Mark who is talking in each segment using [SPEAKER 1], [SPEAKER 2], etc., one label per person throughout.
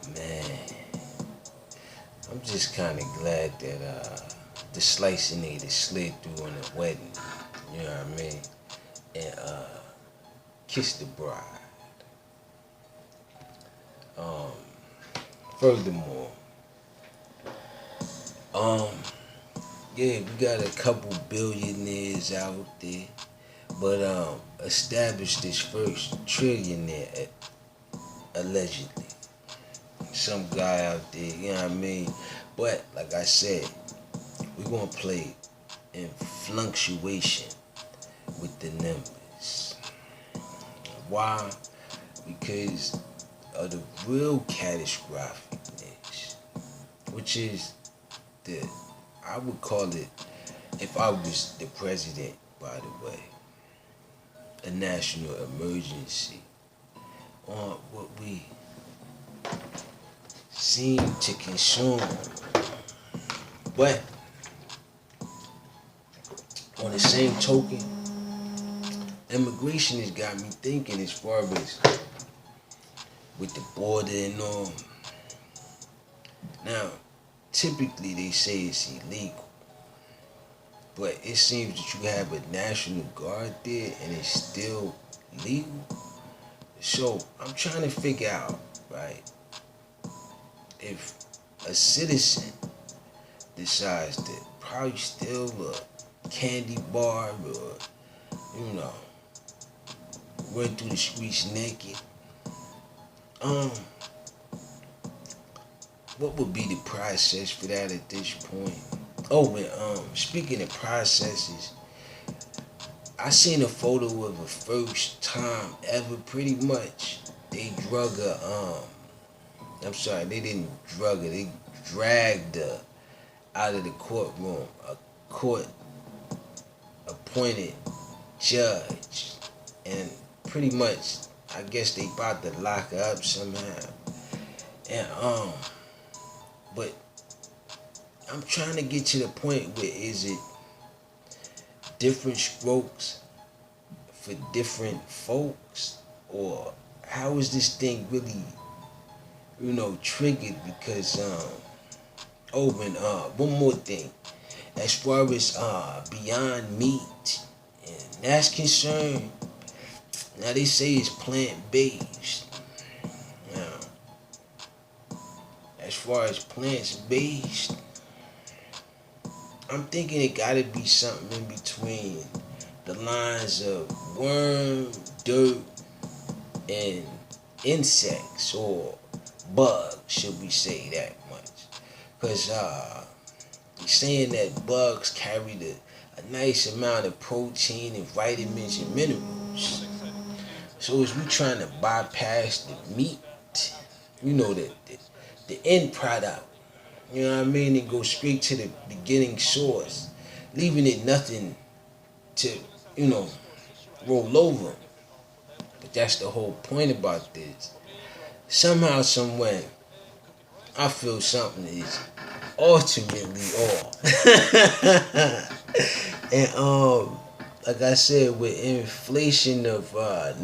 [SPEAKER 1] Man, I'm just kind of glad that the slicinator slid through on the wedding. You know what I mean? And kissed the bride. Um, Furthermore, um, yeah, we got a couple billionaires out there, but established this first trillionaire allegedly. Some guy out there, you know what I mean? But like I said, we're gonna play in fluctuation with the numbers. Why? Because of the real catastrophicness, which is the, I would call it, if I was the president, by the way, a national emergency on what we seem to consume. But on the same token, immigration has got me thinking as far as with the border and all. Now, typically they say it's illegal, but it seems that you have a national guard there and it's still legal. So I'm trying to figure out, right, if a citizen decides to probably steal a candy bar or, you know, run through the streets naked, what would be the process for that at this point? Oh, and speaking of processes, I seen a photo of a first time ever. Pretty much, they drug a I'm sorry, they didn't drug her. They dragged her out of the courtroom. A court appointed judge, and pretty much, I guess they about to lock her up somehow. And but I'm trying to get to the point where is it different strokes for different folks, or how is this thing really, you know, triggered? Because oh, and one more thing, as far as Beyond Meat and that's concerned, now they say it's plant based. Now, as far as plants based, I'm thinking it gotta be something in between the lines of worm, dirt, and insects or bugs, should we say that much? Because saying that bugs carry a nice amount of protein and vitamins and minerals. So as we trying to bypass the meat, you know, the end product, you know what I mean, and go straight to the beginning source, leaving it nothing to, you know, roll over. But that's the whole point about this. Somehow, someway, I feel something is ultimately off. And like I said, with inflation of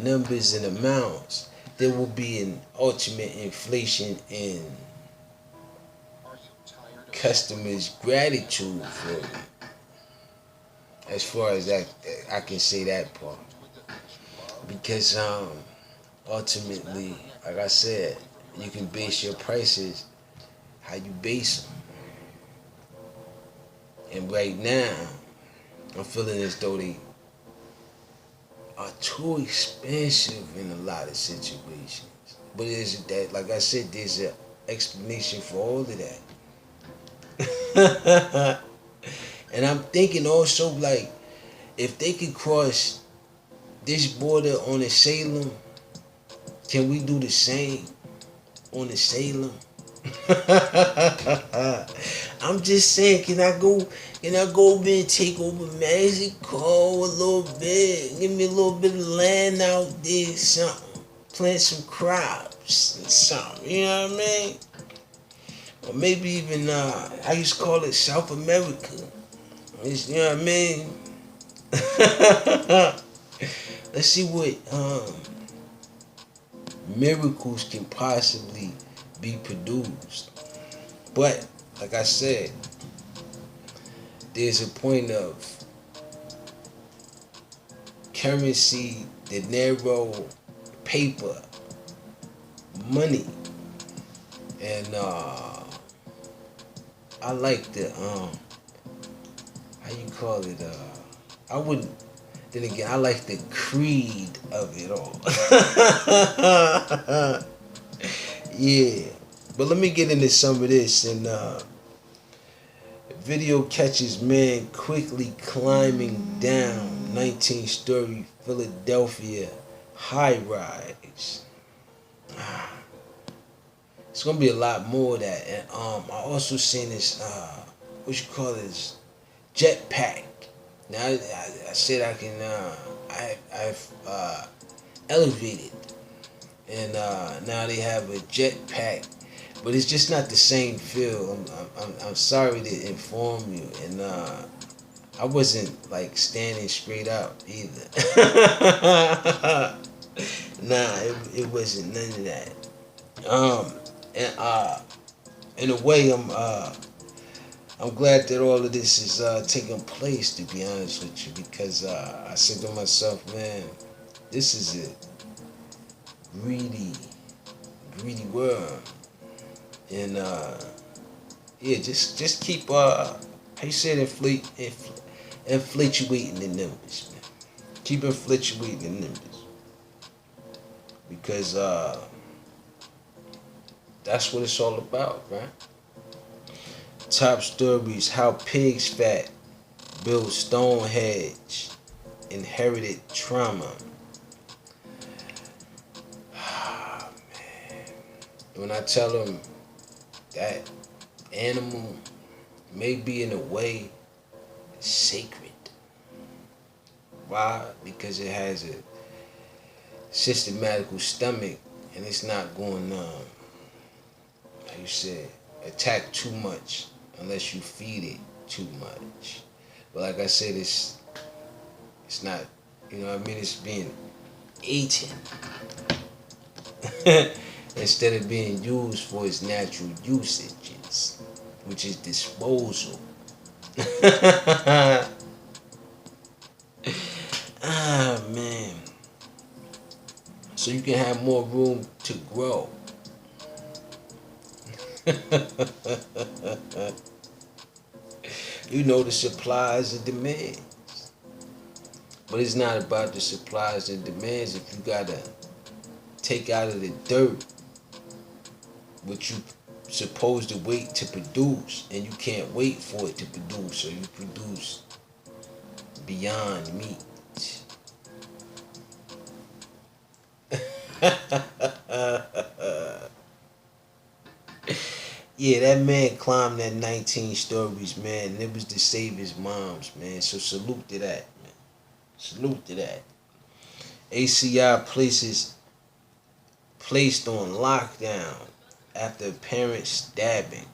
[SPEAKER 1] numbers and amounts, there will be an ultimate inflation in customers' gratitude for it. As far as that, I can say that part. Because ultimately, like I said, you can base your prices how you base them. And right now, I'm feeling as though they are too expensive in a lot of situations. But is that, like I said, there's an explanation for all of that. And I'm thinking also, like, if they could cross this border on the Salem, can we do the same on the Salem? I'm just saying, can I go over and take over Mexico a little bit? Give me a little bit of land out there, something. Plant some crops and something, you know what I mean? Or maybe even, I used to call it South America. It's, you know what I mean? Let's see what miracles can possibly be produced. But like I said, there's a point of currency, dinero, paper, money, and I like the how you call it, I wouldn't, then again, I like the creed of it all. Yeah, but let me get into some of this. And video catches man quickly climbing down 19-story Philadelphia high rise. It's gonna be a lot more of that. And I also seen this what you call this, jetpack. Now I said I can I've elevated, and now they have a jetpack, but it's just not the same feel. I'm sorry to inform you, and I wasn't like standing straight up either. Nah, it wasn't none of that. And in a way, I'm glad that all of this is taking place, to be honest with you, because I said to myself, man, this is a greedy, greedy world. And yeah, just keep how you say it, inflatuating the numbers, man. Keep inflatuating the numbers, because that's what it's all about, right? Top stories: how pigs fat build Stonehenge, inherited trauma. Man, when I tell them that animal may be in a way sacred. Why? Because it has a systematical stomach, and it's not going how you said, attack too much unless you feed it too much. But like I said, it's not, you know what I mean, it's being eaten instead of being used for its natural usages, which is disposal. Ah, man. So you can have more room to grow. You know, the supplies and demands. But it's not about the supplies and demands if you gotta take out of the dirt what you supposed to wait to produce, and you can't wait for it to produce, so you produce beyond meat. Yeah, that man climbed that 19 stories, man, and it was to save his moms, man. So salute to that, man. Salute to that. ACI placed on lockdown after apparent stabbing.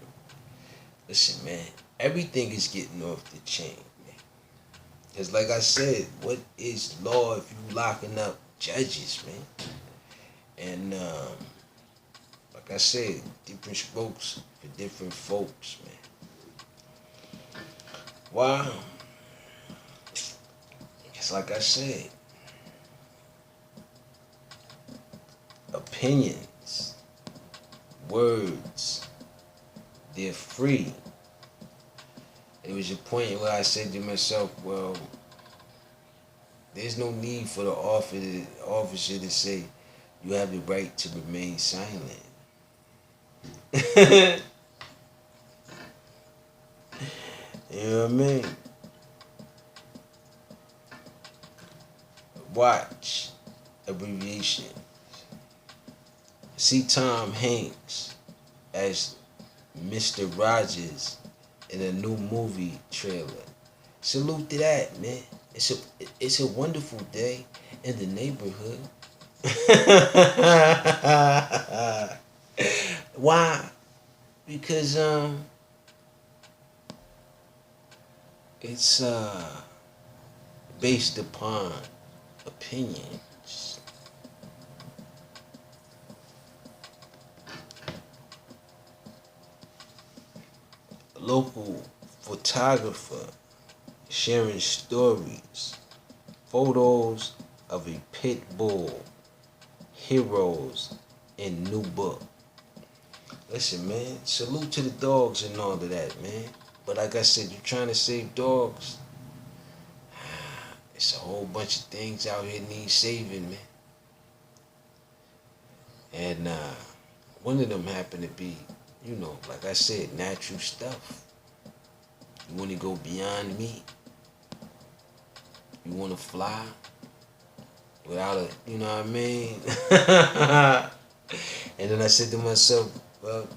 [SPEAKER 1] Listen, man, everything is getting off the chain, man. Because like I said, what is law if you locking up judges, man? And like I said, different strokes for different folks, man. Wow. It's like I said, opinions, words, they're free. It was a point where I said to myself, well, there's no need for the officer to say you have the right to remain silent. You know what I mean? Watch abbreviation. See Tom Hanks as Mr. Rogers in a new movie trailer. Salute to that, man. It's a wonderful day in the neighborhood. Why? Because it's based upon opinions. local photographer sharing stories, photos of a pit bull, heroes, and new book. Listen, man, salute to the dogs and all of that, man. But like I said, you trying to save dogs, it's a whole bunch of things out here need saving, man. And one of them happened to be, like I said, natural stuff. You want to go beyond meat. You want to fly without a, you know what I mean? And then I said to myself, well,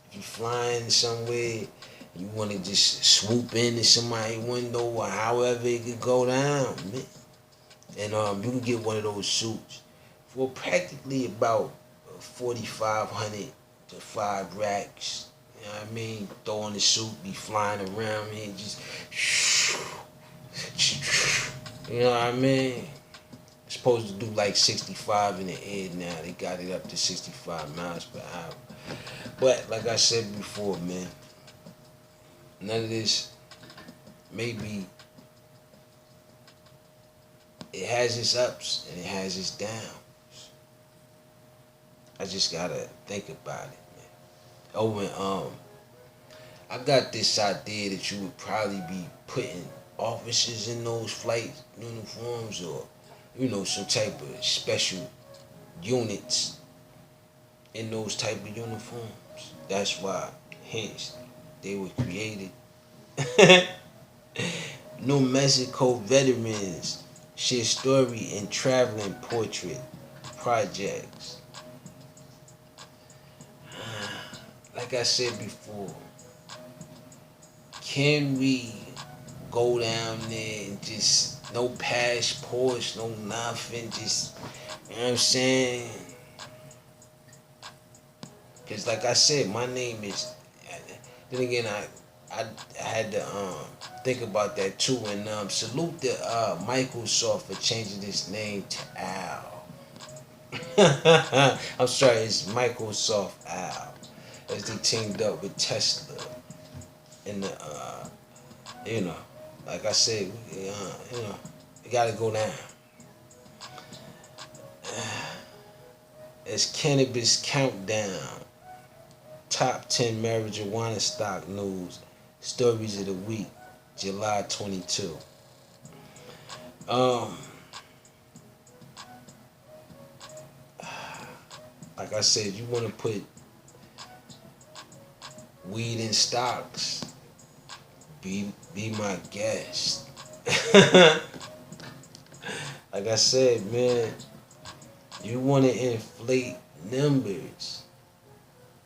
[SPEAKER 1] if you flying somewhere, you want to just swoop into somebody's window or however it could go down, man. And you can get one of those suits for practically about 4,500 to 5 racks. You know what I mean? Throw on the suit, be flying around here, just you know what I mean? Supposed to do like 65 in the air now. They got it up to 65 miles per hour. But like I said before, man, none of this, maybe it has its ups and it has its downs. I just gotta think about it, man. Oh, and I got this idea that you would probably be putting officers in those flight uniforms, or some type of special units in those type of uniforms. That's why, hence, they were created. New Mexico veterans share story in traveling portrait projects. Like I said before, can we go down there and just no passports, no nothing, just, you know what I'm saying? Because like I said, my name is, then again, I had to think about that too, and salute the Microsoft for changing its name to Al. I'm sorry, it's Microsoft Al, as they teamed up with Tesla and the like I said, you gotta go down. It's Cannabis Countdown, top 10 marijuana stock news, stories of the week, July 22. Like I said, you want to put weed in stocks, be my guest. Like I said, man, you want to inflate numbers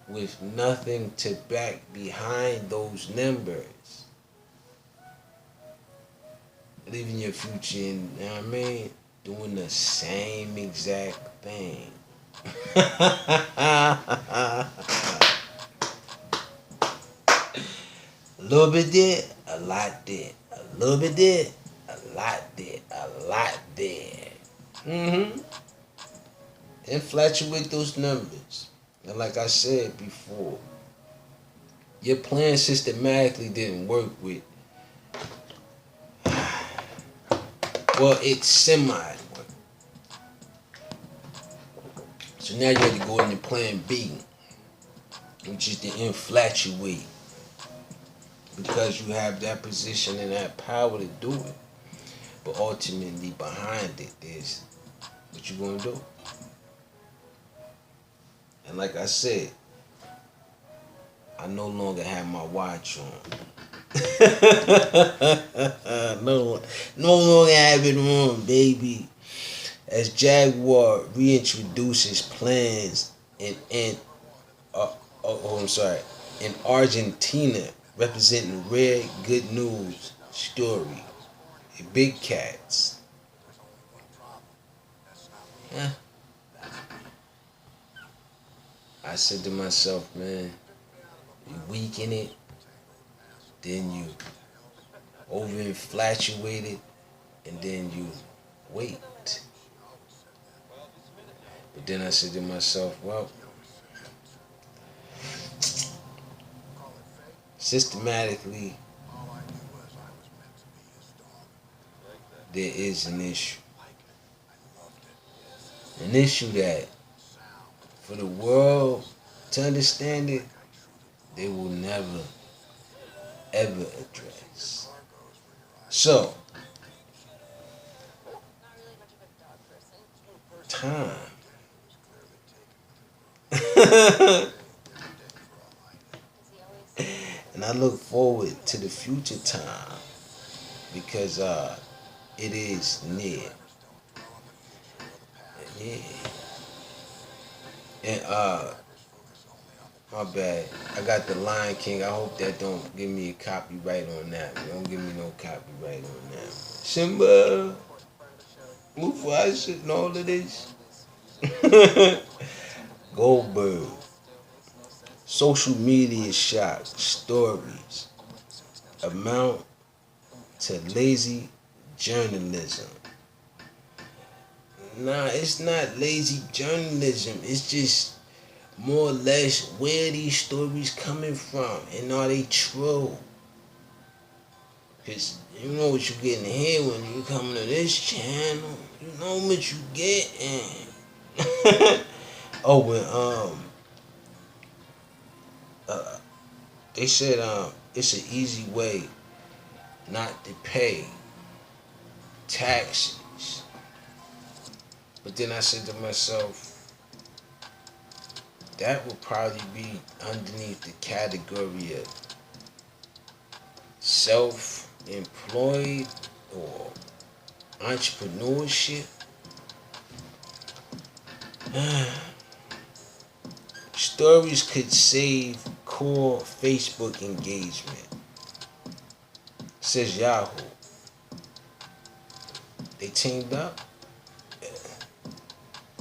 [SPEAKER 1] with nothing to back behind those numbers, living your future in, you know what I mean, doing the same exact thing. A little bit there, a lot there. A little bit there, a lot there, a lot there. Infatuate those numbers. And like I said before, your plan systematically didn't work with, well, it's semi-work. So now you have to go into plan B, which is to infatuate. Because you have that position and that power to do it. But ultimately behind it is what you gonna do. And like I said, I no longer have my watch on. no longer have it on, baby. As Jaguar reintroduces plans in Argentina, representing rare good news story. Big cats. Yeah. I said to myself, man, you weaken it, then you over infatuate it, and then you wait. But then I said to myself, well, systematically there is an issue. An issue that for the world to understand it, they will never ever address. So, time. And I look forward to the future time because it is near. Yeah. And my bad. I got the Lion King. I hope that don't give me a copyright on that. Don't give me no copyright on that. Simba, Mufasa, and all of this. Goldberg. Social media shock stories amount to lazy journalism. Nah, it's not lazy journalism. It's just more or less where these stories coming from and are they true? Cause you know what you getting here when you come to this channel. You know what you getting. Oh, when uh, they said it's an easy way not to pay taxes. But then I said to myself, that would probably be underneath the category of self-employed or entrepreneurship. Stories could save core Facebook engagement, says Yahoo. They teamed up.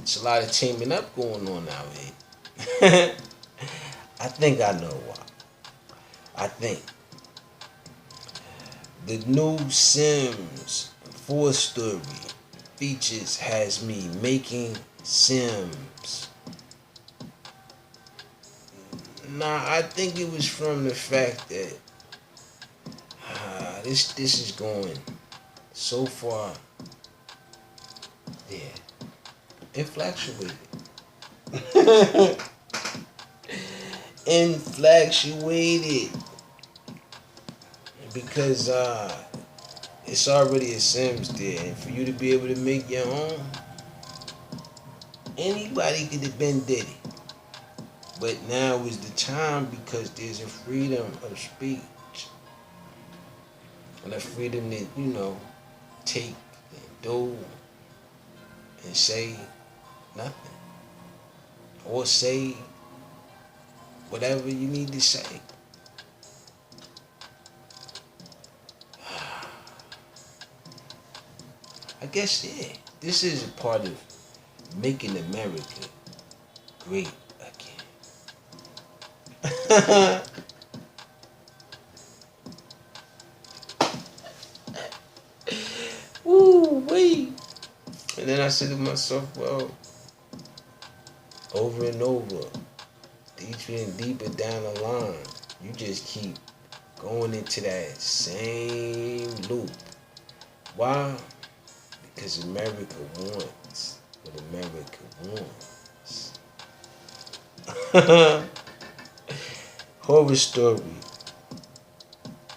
[SPEAKER 1] It's a lot of teaming up going on out here. I think I know why. I think the new Sims 4 story features has me making Sims. Nah, I think it was from the fact that this is going so far. Yeah, infatuated. Infatuated because it's already a Sims there, and for you to be able to make your own, anybody could have been did it. But now is the time because there's a freedom of speech and a freedom to, take and do and say nothing or say whatever you need to say. I guess, yeah, this is a part of making America great again. Woo wee. And then I said to myself, well, over and over, deeper and deeper down the line, you just keep going into that same loop. Why? Because America wants what America wants. Horror story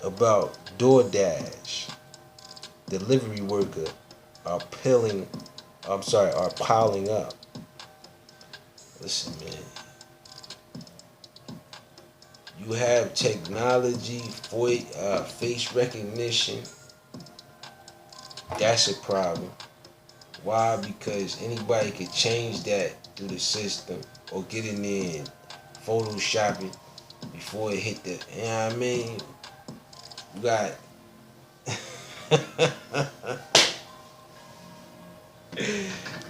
[SPEAKER 1] about DoorDash delivery worker are piling up. Listen, man. You have technology for face recognition. That's a problem. Why? Because anybody could change that through the system or get in there and Photoshop it before it hit the. You know what I mean? You got.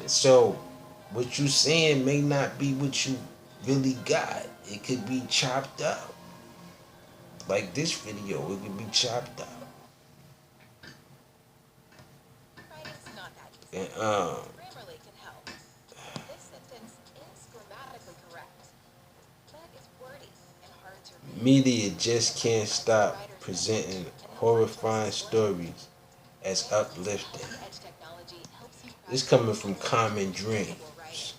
[SPEAKER 1] So, what you saying may not be what you really got. It could be chopped up. Like this video, it could be chopped up. And Media just can't stop presenting horrifying stories as uplifting. This coming from Common Dreams.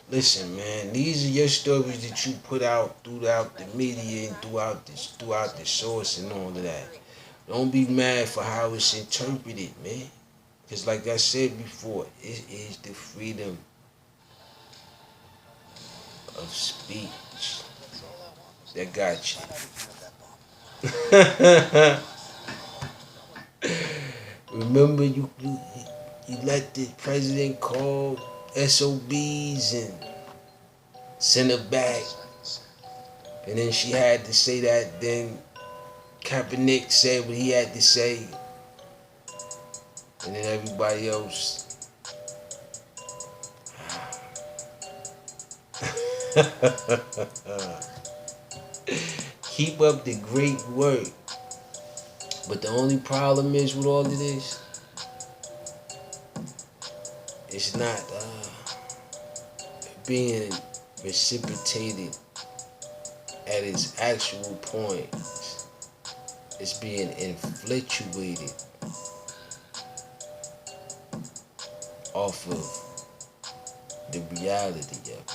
[SPEAKER 1] Listen, man, these are your stories that you put out throughout the media and throughout the source and all of that. Don't be mad for how it's interpreted, man. Because like I said before, it is the freedom of speech that got you. Remember, you let the president call SOBs and send her back. And then she had to say that. Then Kaepernick said what he had to say. And then everybody else. Keep up the great work. But the only problem is with all of this, it's not being reciprocated at its actual point. It's being infatuated off of the reality of it.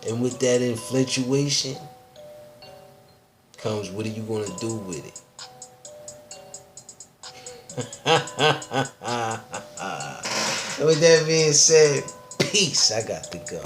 [SPEAKER 1] And with that infatuation comes, what are you going to do with it? And with that being said, peace. I got to go.